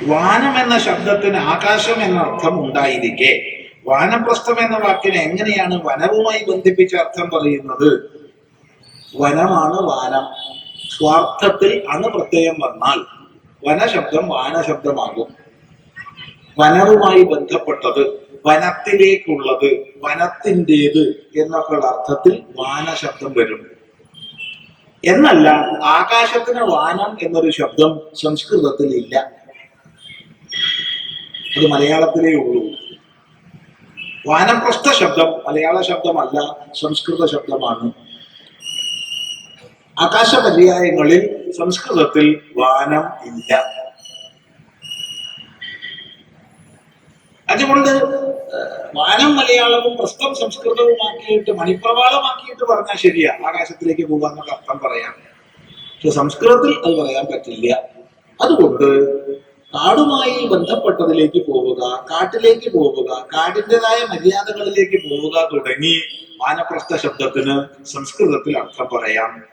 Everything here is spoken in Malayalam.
വാനം എന്ന ശബ്ദത്തിന് ആകാശം എന്ന അർത്ഥം ഉണ്ടായിരിക്കെ വാനപ്രസ്ഥം എന്ന വാക്കിനെ എങ്ങനെയാണ് വനവുമായി ബന്ധിപ്പിച്ച അർത്ഥം പറയുന്നത്? വനമാണ് വാനം. സ്വാർത്ഥത്തിൽ അണു പ്രത്യയം വന്നാൽ വനശബ്ദം വാനശബ്ദമാകും. വനവുമായി ബന്ധപ്പെട്ടത്, വനത്തിലേക്കുള്ളത്, വനത്തിൻ്റെത് എന്നൊക്കെയുള്ള അർത്ഥത്തിൽ വാനശബ്ദം വരും. എന്നല്ല, ആകാശത്തിന് വാനം എന്നൊരു ശബ്ദം സംസ്കൃതത്തിൽ ഇല്ല. അത് മലയാളത്തിലേ ഉള്ളൂ. വാനപ്രസ്ഥ ശബ്ദം മലയാള ശബ്ദമല്ല, സംസ്കൃത ശബ്ദമാണ്. ആകാശപര്യായങ്ങളിൽ സംസ്കൃതത്തിൽ വാനം ഇല്ല. അതുകൊണ്ട് വാനം മലയാളവും പ്രസ്ഥം സംസ്കൃതവുമാക്കിയിട്ട് മണിപ്രവാളമാക്കിയിട്ട് പറഞ്ഞാൽ ശരിയാ, ആകാശത്തിലേക്ക് പോകാന്നൊക്കെ അർത്ഥം പറയാം. പക്ഷെ സംസ്കൃതത്തിൽ അത് പറയാൻ പറ്റില്ല. അതുകൊണ്ട് കാടുമായി ബന്ധപ്പെട്ടതിലേക്ക് പോവുക, കാട്ടിലേക്ക് പോവുക, കാടിൻ്റെതായ മര്യാദകളിലേക്ക് പോവുക തുടങ്ങി വാനപ്രസ്ഥ ശബ്ദത്തിന് സംസ്കൃതത്തിൽ അർത്ഥം പറയാം.